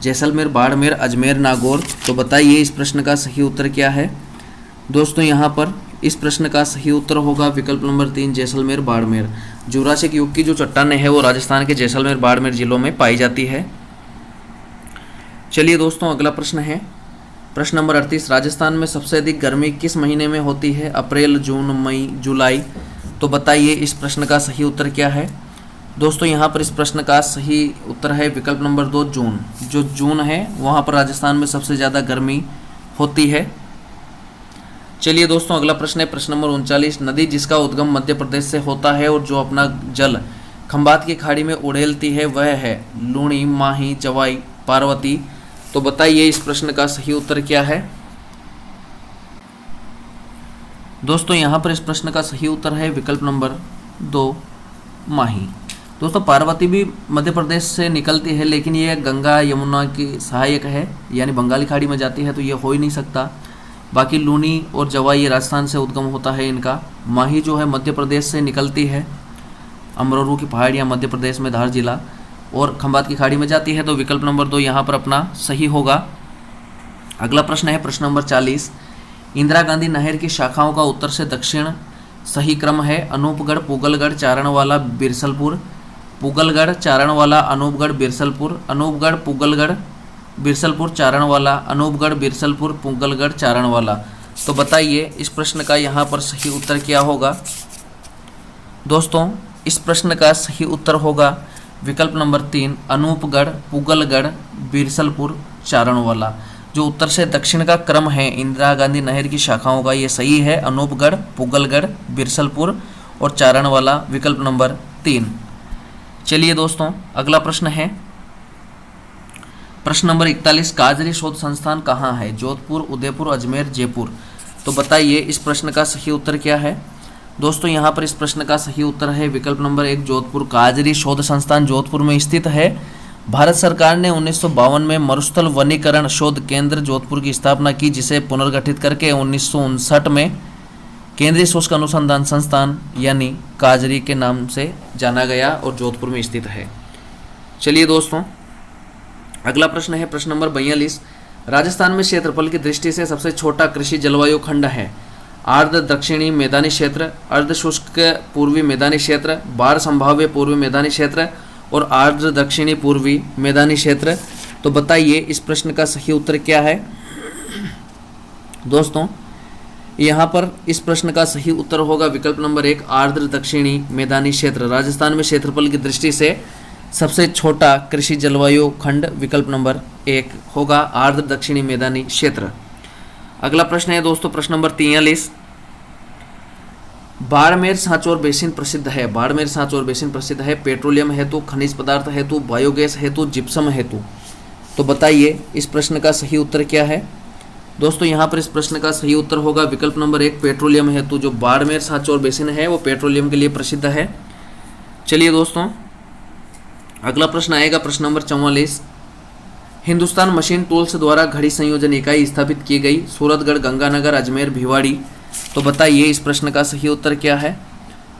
जैसलमेर, बाड़मेर, अजमेर, नागौर। तो बताइए इस प्रश्न का सही उत्तर क्या है। दोस्तों यहाँ पर इस प्रश्न का सही उत्तर होगा विकल्प नंबर 3 जैसलमेर बाड़मेर। जुरासिक युग की जो चट्टानें हैं वो राजस्थान के जैसलमेर बाड़मेर जिलों में पाई जाती है। चलिए दोस्तों, अगला प्रश्न है प्रश्न नंबर 38। राजस्थान में सबसे अधिक गर्मी किस महीने में होती है? अप्रैल, जून, मई, जुलाई। तो बताइए इस प्रश्न का सही उत्तर क्या है? दोस्तों यहाँ पर इस प्रश्न का सही उत्तर है विकल्प नंबर 2 जून। जो जून है वहाँ पर राजस्थान में सबसे ज़्यादा गर्मी होती है। चलिए दोस्तों, अगला प्रश्न है प्रश्न नंबर 39। नदी जिसका उद्गम मध्य प्रदेश से होता है और जो अपना जल खंबात की खाड़ी में उड़ेलती है वह है लूणी, माही, जवाई, पार्वती। तो बताइए इस प्रश्न का सही उत्तर क्या है? दोस्तों यहाँ पर इस प्रश्न का सही उत्तर है विकल्प नंबर 2 माही। दोस्तों पार्वती भी मध्य प्रदेश से निकलती है, लेकिन ये गंगा यमुना की सहायक है, यानी बंगाली खाड़ी में जाती है, तो ये हो ही नहीं सकता। बाकी लूनी और जवाई ये राजस्थान से उद्गम होता है इनका। माही जो है मध्य प्रदेश से निकलती है, अमरोरू की पहाड़ियाँ मध्य प्रदेश में, धार जिला, और खंबात की खाड़ी में जाती है। तो विकल्प नंबर 2 यहाँ पर अपना सही होगा। अगला प्रश्न है प्रश्न नंबर 40। इंदिरा गांधी नहर की शाखाओं का उत्तर से दक्षिण सही क्रम है अनूपगढ़, पूगलगढ़, चारणवाला, बिरसलपुर। पूगलगढ़, चारणवाला, अनूपगढ़, बिरसलपुर। अनूपगढ़, पूगलगढ़, बिरसलपुर, चारणवाला। अनूपगढ़, बिरसलपुर, पूगलगढ़, चारणवाला। तो बताइए इस प्रश्न का यहाँ पर सही उत्तर क्या होगा? दोस्तों इस प्रश्न का सही उत्तर होगा विकल्प नंबर 3 अनूपगढ़, पूगलगढ़, बिरसलपुर, चारणवाला। जो उत्तर से दक्षिण का क्रम है इंदिरा गांधी नहर की शाखाओं का, ये सही है अनूपगढ़, पूगलगढ़, बिरसलपुर और चारणवाला, विकल्प नंबर 3। चलिए दोस्तों, अगला प्रश्न है प्रश्न नंबर 41। काजरी शोध संस्थान कहाँ है? जोधपुर, उदयपुर, अजमेर, जयपुर। तो बताइए इस प्रश्न का सही उत्तर क्या है? दोस्तों यहाँ पर इस प्रश्न का सही उत्तर है विकल्प नंबर 1 जोधपुर। काजरी शोध संस्थान जोधपुर में स्थित है। भारत सरकार ने 1952 में मरुस्थल वनीकरण शोध केंद्र जोधपुर की स्थापना की, जिसे पुनर्गठित करके 1959 में केंद्रीय शुष्क अनुसंधान संस्थान यानी काजरी के नाम से जाना गया और जोधपुर में स्थित है। चलिए दोस्तों, अगला प्रश्न है प्रश्न नंबर 42। राजस्थान में क्षेत्रफल की दृष्टि से सबसे छोटा कृषि जलवायु खंड है? आर्द्र दक्षिणी मैदानी क्षेत्र, अर्ध शुष्क पूर्वी मैदानी क्षेत्र, बाढ़ संभाव्य पूर्वी मैदानी क्षेत्र और आर्द्र दक्षिणी पूर्वी मैदानी क्षेत्र। तो बताइए इस प्रश्न का सही उत्तर क्या है? दोस्तों यहाँ पर इस प्रश्न का सही उत्तर होगा विकल्प नंबर 1 आर्द्र दक्षिणी मैदानी क्षेत्र। राजस्थान में क्षेत्रफल की दृष्टि से सबसे छोटा कृषि जलवायु खंड विकल्प नंबर 1 होगा आर्द्र दक्षिणी मैदानी क्षेत्र। अगला प्रश्न है दोस्तों प्रश्न नंबर 43। बाड़मेर सांचौर बेसिन प्रसिद्ध है। बाड़मेर सांचौर बेसिन प्रसिद्ध है पेट्रोलियम हेतु, खनिज पदार्थ हेतु, बायोगैस हेतु, जिप्सम हेतु। तो बताइए इस प्रश्न का सही उत्तर क्या है? दोस्तों यहाँ पर इस प्रश्न का सही उत्तर होगा विकल्प नंबर 1 पेट्रोलियम हेतु। जो बाड़मेर सांचौर बेसिन है वो पेट्रोलियम के लिए प्रसिद्ध है। चलिए दोस्तों, अगला प्रश्न आएगा प्रश्न नंबर 44। हिंदुस्तान मशीन टूल्स द्वारा घड़ी संयोजन इकाई स्थापित की गई सूरतगढ़, गंगानगर, अजमेर, भिवाड़ी। तो बताइए इस प्रश्न का सही उत्तर क्या है?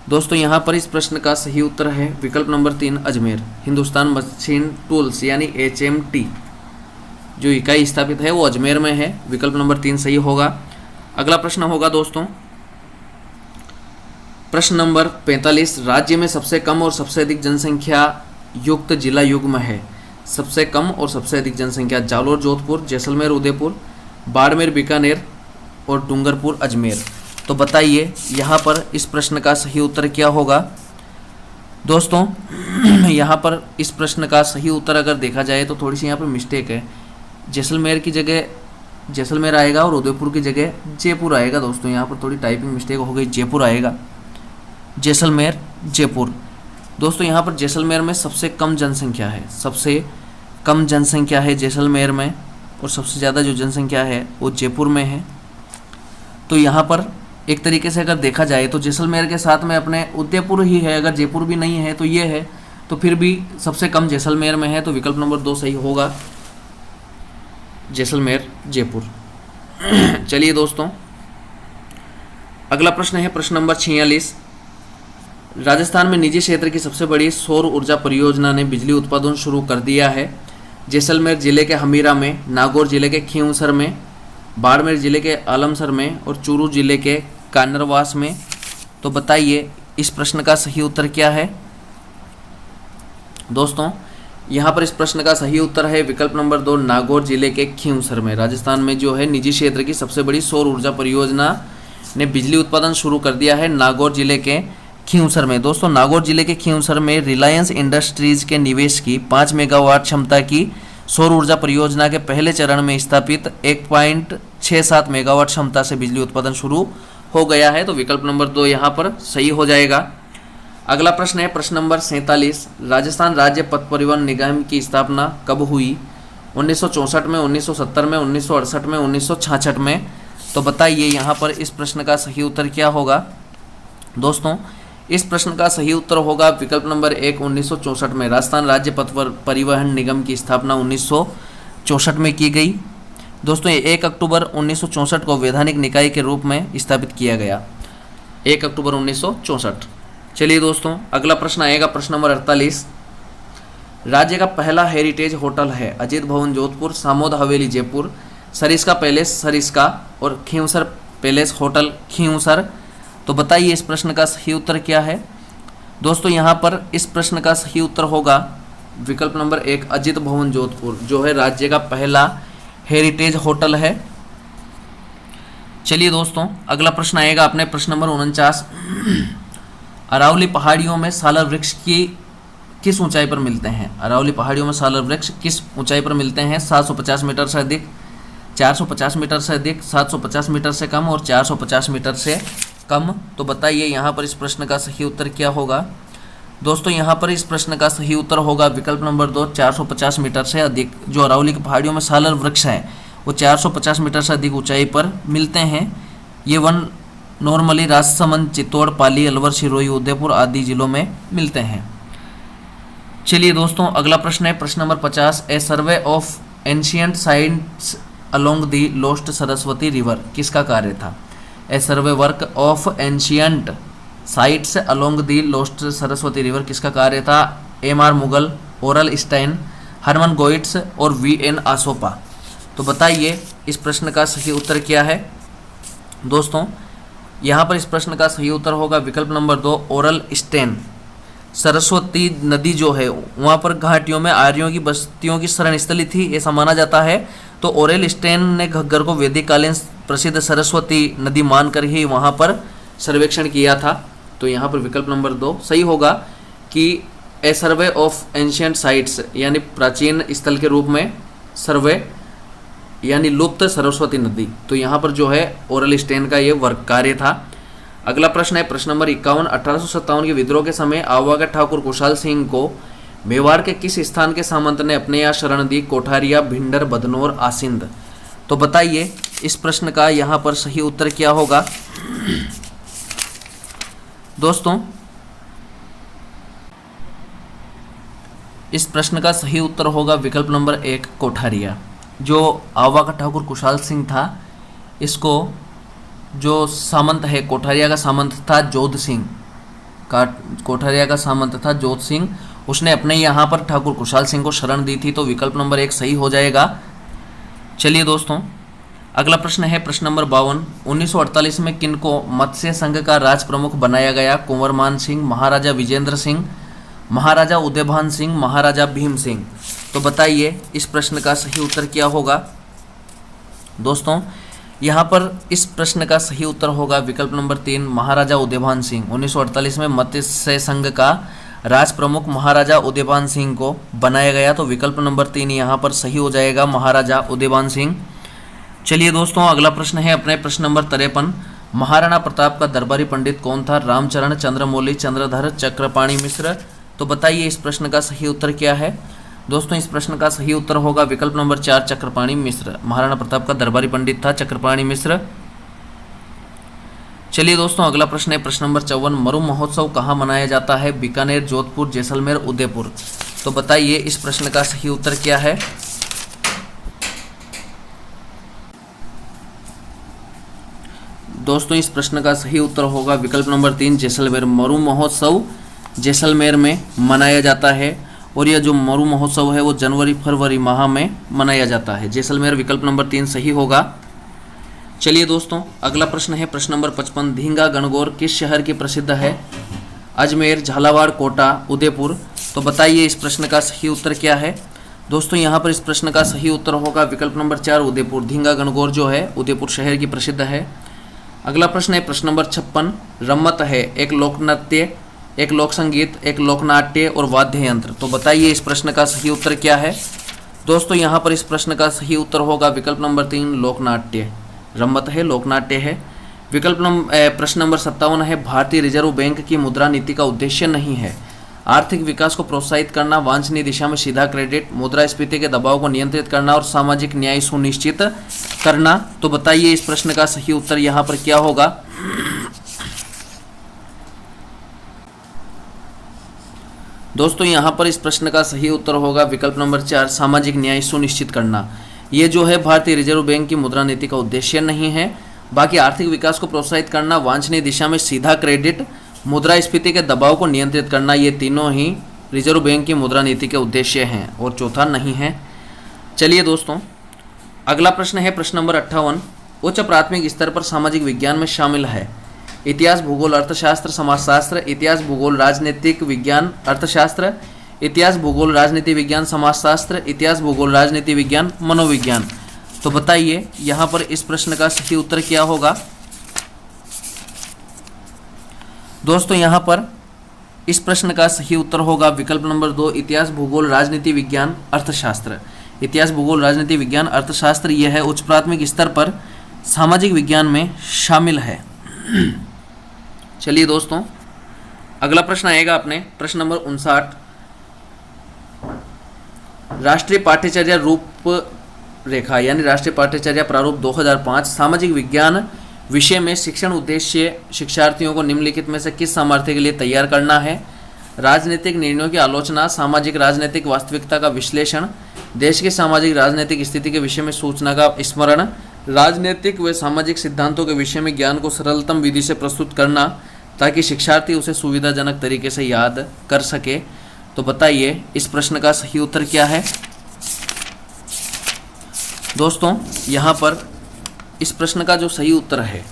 दोस्तों यहाँ पर इस प्रश्न का सही उत्तर है विकल्प number 3 Ajmer. Hindustan machine tools यानी HMT जो इकाई स्थापित है वो अजमेर में है, विकल्प नंबर 3 सही होगा। अगला प्रश्न होगा दोस्तों प्रश्न नंबर 45। राज्य में सबसे कम और सबसे अधिक जनसंख्या युक्त जिला युग्म है। सबसे कम और सबसे अधिक जनसंख्या जालोर जोधपुर, जैसलमेर उदयपुर, बाड़मेर बीकानेर और डूंगरपुर अजमेर। तो बताइए यहाँ पर इस प्रश्न का सही उत्तर क्या होगा? दोस्तों यहाँ पर इस प्रश्न का सही उत्तर अगर देखा जाए तो थोड़ी सी यहाँ पर मिस्टेक है। जैसलमेर की जगह जैसलमेर आएगा और उदयपुर की जगह जयपुर आएगा। दोस्तों यहाँ पर थोड़ी टाइपिंग मिस्टेक हो गई, जयपुर आएगा, जैसलमेर जयपुर। दोस्तों यहाँ पर जैसलमेर में सबसे कम जनसंख्या है, सबसे कम जनसंख्या है जैसलमेर में, और सबसे ज़्यादा जो जनसंख्या है वो जयपुर में है। तो यहाँ पर एक तरीके से अगर देखा जाए तो जैसलमेर के साथ में अपने उदयपुर ही है, अगर जयपुर भी नहीं है तो ये है, तो फिर भी सबसे कम जैसलमेर में है। तो विकल्प नंबर 2 सही होगा, जैसलमेर जयपुर। चलिए दोस्तों, अगला प्रश्न है प्रश्न नंबर 46। राजस्थान में निजी क्षेत्र की सबसे बड़ी सौर ऊर्जा परियोजना ने बिजली उत्पादन शुरू कर दिया है। जैसलमेर जिले के हमीरा में, नागौर जिले के खींवसर में, बाड़मेर जिले के आलमसर में और चूरू जिले के कानरवास में। तो बताइए इस प्रश्न का सही उत्तर क्या है दोस्तों। यहाँ पर इस प्रश्न का सही उत्तर है विकल्प नंबर 2, नागौर जिले के खींवसर में। राजस्थान में जो है निजी क्षेत्र की सबसे बड़ी सौर ऊर्जा परियोजना ने बिजली उत्पादन शुरू कर दिया है नागौर जिले के खींवसर में। दोस्तों नागौर जिले के खींवसर में रिलायंस इंडस्ट्रीज के निवेश की 5 मेगावाट क्षमता की सौर ऊर्जा परियोजना के पहले चरण में स्थापित 1.67 मेगावाट क्षमता से बिजली उत्पादन शुरू हो गया है। तो विकल्प नंबर 2 यहाँ पर सही हो जाएगा। अगला प्रश्न है प्रश्न नंबर 47, राजस्थान राज्य पथ परिवहन निगम की स्थापना कब हुई? 1964 में, 1970 में, 1968 में, 1966 में। तो बताइए यहाँ पर इस प्रश्न का सही उत्तर क्या होगा दोस्तों। इस प्रश्न का सही उत्तर होगा विकल्प नंबर 1, 1964 में। राजस्थान राज्य पथ परिवहन निगम की स्थापना 1964 में की गई। दोस्तों 1 अक्टूबर 1964 को वैधानिक निकाय के रूप में स्थापित किया गया, 1 अक्टूबर 1964। चलिए दोस्तों अगला प्रश्न आएगा प्रश्न नंबर 48, राज्य का पहला हेरिटेज होटल है अजीत भवन जोधपुर, सामोद हवेली जयपुर, सरिस्का पैलेस सरिस्का और खींवसर पैलेस होटल खींवसर। तो बताइए इस प्रश्न का सही उत्तर क्या है दोस्तों। यहाँ पर इस प्रश्न का सही उत्तर होगा विकल्प नंबर 1, अजीत भवन जोधपुर, जो है राज्य का पहला हेरिटेज होटल है। चलिए दोस्तों अगला प्रश्न आएगा अपने प्रश्न नंबर 49, अरावली पहाड़ियों में सालर वृक्ष की किस ऊंचाई पर मिलते हैं? अरावली पहाड़ियों में सालर वृक्ष किस ऊंचाई पर मिलते हैं? 750 मीटर से अधिक, 450 मीटर से अधिक, 750 मीटर से कम और 450 मीटर से कम। तो बताइए यहाँ पर इस प्रश्न का सही उत्तर क्या होगा दोस्तों। यहाँ पर इस प्रश्न का सही उत्तर होगा विकल्प नंबर 2, 450 मीटर से अधिक। जो अरावली की पहाड़ियों में सालर वृक्ष हैं वो 450 मीटर से अधिक ऊंचाई पर मिलते हैं। ये वन नॉर्मली राजसमंद, चित्तौड़, पाली, अलवर, सिरोही, उदयपुर आदि जिलों में मिलते हैं। चलिए दोस्तों अगला प्रश्न है प्रश्न number 50, a survey of ancient sites along the lost Saraswati river किसका कार्य था? A survey work of ancient sites along the lost Saraswati river किसका कार्य था? M R. Mughal, Aurel Stein, Hermann Goetz और वी.एन. आसोपा। तो बताइए इस प्रश्न का सही उत्तर क्या है दोस्तों। यहाँ पर इस प्रश्न का सही उत्तर होगा विकल्प नंबर 2, ओरल स्टेन। सरस्वती नदी जो है वहाँ पर घाटियों में आर्यों की बस्तियों की शरण स्थली थी ऐसा माना जाता है। तो ओरल स्टेन ने घग्गर को वैदिक कालीन प्रसिद्ध सरस्वती नदी मानकर ही वहाँ पर सर्वेक्षण किया था। तो यहाँ पर विकल्प नंबर 2 सही होगा कि ए सर्वे ऑफ एंशियंट साइट्स यानी प्राचीन स्थल के रूप में सर्वे यानी लुप्त सरस्वती नदी। तो यहाँ पर जो है ओरल स्टेन का ये वर्क कार्य था। अगला प्रश्न है प्रश्न नंबर 51, 1857 के विद्रोह के समय आवा के ठाकुर कुशाल सिंह को मेवाड़ के किस स्थान के सामंत ने अपने यहाँ शरण दी? कोठारिया, भिंडर, बदनौर, आसिंद। तो बताइए इस प्रश्न का यहाँ पर सही उत्तर क्या होगा दोस्तों। इस प्रश्न का सही उत्तर होगा विकल्प नंबर 1, कोठारिया। जो आवा का ठाकुर कुशाल सिंह था इसको जो सामंत है कोठारिया का सामंत था जोध सिंह का, कोठारिया का सामंत था जोध सिंह, उसने अपने यहाँ पर ठाकुर कुशाल सिंह को शरण दी थी। तो विकल्प नंबर 1 सही हो जाएगा। चलिए दोस्तों अगला प्रश्न है प्रश्न नंबर 52, 1948 में किनको मत्स्य संघ का राज प्रमुख बनाया गया? कुंवर मान सिंह, महाराजा विजेंद्र सिंह, महाराजा उदयभान सिंह, महाराजा भीम सिंह। तो बताइए इस प्रश्न का सही उत्तर क्या होगा दोस्तों। यहाँ पर इस प्रश्न का सही उत्तर होगा विकल्प नंबर 3, महाराजा उदयभान सिंह। 1948 में मत्स्य संघ का राज प्रमुख महाराजा उदयभान सिंह को बनाया गया। तो विकल्प नंबर 3 यहाँ पर सही हो जाएगा, महाराजा उदयभान सिंह। चलिए दोस्तों अगला प्रश्न है अपने प्रश्न नंबर 53, महाराणा प्रताप का दरबारी पंडित कौन था? रामचरण, चंद्रमौली, चंद्रधर, चक्रपाणी मिश्र। तो बताइए इस प्रश्न का सही उत्तर क्या है दोस्तों। इस प्रश्न का सही उत्तर होगा विकल्प नंबर 4, चक्रपाणी मिश्र। महाराणा प्रताप का दरबारी पंडित था चक्रपाणी मिश्र। चलिए दोस्तों अगला प्रश्न है प्रश्न नंबर 54, मरु महोत्सव कहाँ मनाया जाता है? बीकानेर, जोधपुर, जैसलमेर, उदयपुर। तो बताइए इस प्रश्न का सही उत्तर क्या है दोस्तों। इस प्रश्न का सही उत्तर होगा विकल्प नंबर 3, जैसलमेर। मरु महोत्सव जैसलमेर में मनाया जाता है और यह जो मरु महोत्सव है वो जनवरी फरवरी माह में मनाया जाता है। जैसलमेर विकल्प नंबर 3 सही होगा। चलिए दोस्तों, अगला प्रश्न है प्रश्न नंबर 55। धींगा गणगौर किस शहर की प्रसिद्ध है? अजमेर, झालावाड़, कोटा, उदयपुर। तो बताइए इस प्रश्न का सही उत्तर क्या है? दोस्तों यहाँ पर इस प्रश्न का सही उत्तर होगा विकल्प नंबर 4 उदयपुर। धींगा गणगौर जो है उदयपुर शहर की प्रसिद्ध है। अगला प्रश्न है प्रश्न नंबर 56। रम्मत है एक लोक नृत्य, एक लोक संगीत, एक लोकनाट्य और वाद्य यंत्र। तो बताइए इस प्रश्न का सही उत्तर क्या है? दोस्तों यहाँ पर इस प्रश्न का सही उत्तर होगा विकल्प नंबर 3 लोकनाट्य। रम्मत है लोकनाट्य है। विकल्प प्रश्न नंबर 57 है भारतीय रिजर्व बैंक की मुद्रा नीति का उद्देश्य नहीं है आर्थिक विकास को प्रोत्साहित करना, वांछनीय दिशा में सीधा क्रेडिट, मुद्रास्फीति के दबाव को नियंत्रित करना और सामाजिक न्याय सुनिश्चित करना। तो बताइए इस प्रश्न का सही उत्तर यहाँ पर क्या होगा? दोस्तों यहाँ पर इस प्रश्न का सही उत्तर होगा विकल्प नंबर 4 सामाजिक न्याय सुनिश्चित करना। ये जो है भारतीय रिजर्व बैंक की मुद्रा नीति का उद्देश्य नहीं है। बाकी आर्थिक विकास को प्रोत्साहित करना, वांछनीय दिशा में सीधा क्रेडिट, मुद्रास्फीति के दबाव को नियंत्रित करना, ये तीनों ही रिजर्व बैंक की मुद्रा नीति के उद्देश्य हैं और चौथा नहीं है। चलिए दोस्तों, अगला प्रश्न है प्रश्न नंबर 58। उच्च प्राथमिक स्तर पर सामाजिक विज्ञान में शामिल है इतिहास, भूगोल, अर्थशास्त्र, समाजशास्त्र, इतिहास, भूगोल, राजनीतिक विज्ञान, अर्थशास्त्र, इतिहास, भूगोल, राजनीति विज्ञान, समाजशास्त्र, इतिहास, भूगोल, राजनीति विज्ञान, मनोविज्ञान। तो बताइए यहाँ पर इस प्रश्न का सही उत्तर क्या होगा? दोस्तों यहाँ पर इस प्रश्न का सही उत्तर होगा विकल्प नंबर 2 इतिहास, भूगोल, राजनीति विज्ञान, अर्थशास्त्र। इतिहास, भूगोल, राजनीति विज्ञान, अर्थशास्त्र यह है उच्च प्राथमिक स्तर पर सामाजिक विज्ञान में शामिल है। चलिए दोस्तों, अगला प्रश्न आएगा अपने प्रश्न नंबर 59। राष्ट्रीय पाठ्यचर्या रूपरेखा यानी राष्ट्रीय पाठ्यचर्या प्रारूप 2005 सामाजिक विज्ञान विषय में शिक्षण उद्देश्य शिक्षार्थियों को निम्नलिखित में से किस सामर्थ्य के लिए तैयार करना है? राजनीतिक निर्णयों की आलोचना, सामाजिक राजनीतिक वास्तविकता का विश्लेषण, देश की सामाजिक राजनीतिक स्थिति के विषय में सूचना का स्मरण, राजनीतिक व सामाजिक सिद्धांतों के विषय में ज्ञान को सरलतम विधि से प्रस्तुत करना ताकि शिक्षार्थी उसे सुविधाजनक तरीके से याद कर सके। तो बताइए इस प्रश्न का सही उत्तर क्या है? दोस्तों यहाँ पर इस प्रश्न का जो सही उत्तर है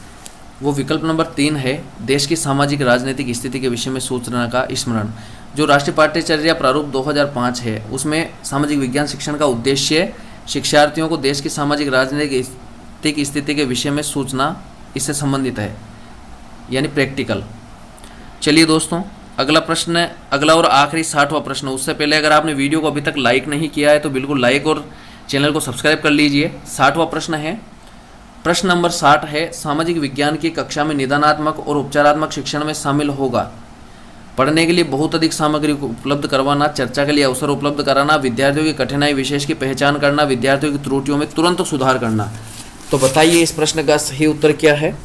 वो विकल्प नंबर 3 है देश की सामाजिक राजनीतिक स्थिति के विषय में सूचना का स्मरण। जो राष्ट्रीय पाठ्यचर्या प्रारूप 2005 है उसमें सामाजिक विज्ञान शिक्षण का उद्देश्य शिक्षार्थियों को देश की सामाजिक राजनीतिक स्थिति के विषय में सूचना इससे संबंधित है यानी प्रैक्टिकल। चलिए दोस्तों, अगला प्रश्न, अगला और आखिरी 60वां प्रश्न। उससे पहले अगर आपने वीडियो को अभी तक लाइक नहीं किया है तो बिल्कुल लाइक और चैनल को सब्सक्राइब कर लीजिए। 60वां प्रश्न है, प्रश्न नंबर 60 है सामाजिक विज्ञान की कक्षा में निदानात्मक और उपचारात्मक शिक्षण में शामिल होगा पढ़ने के लिए बहुत अधिक सामग्री उपलब्ध करवाना, चर्चा के लिए अवसर उपलब्ध कराना, विद्यार्थियों की कठिनाई विशेष की पहचान करना, विद्यार्थियों की त्रुटियों में तुरंत सुधार करना। तो बताइए इस प्रश्न का सही उत्तर क्या है?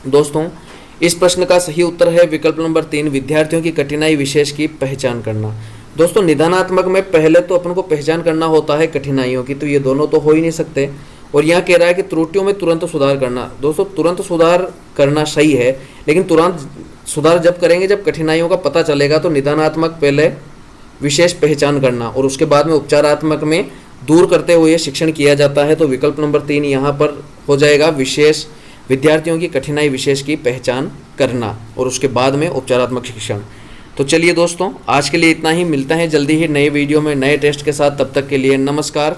दोस्तों इस प्रश्न का सही उत्तर है विकल्प नंबर 3 विद्यार्थियों की कठिनाई विशेष की पहचान करना। दोस्तों निदानात्मक में पहले तो अपन को पहचान करना होता है कठिनाइयों की, तो ये दोनों तो हो ही नहीं सकते। और यहाँ कह रहा है कि त्रुटियों में तुरंत सुधार करना। दोस्तों तुरंत सुधार करना सही है, लेकिन तुरंत सुधार जब करेंगे जब कठिनाइयों का पता चलेगा। तो निदानात्मक पहले विशेष पहचान करना और उसके बाद में उपचारात्मक में दूर करते हुए शिक्षण किया जाता है। तो विकल्प नंबर 3 यहाँ पर हो जाएगा विशेष, विद्यार्थियों की कठिनाई विशेष की पहचान करना और उसके बाद में उपचारात्मक शिक्षण। तो चलिए दोस्तों, आज के लिए इतना ही। मिलते हैं जल्दी ही नए वीडियो में नए टेस्ट के साथ। तब तक के लिए नमस्कार।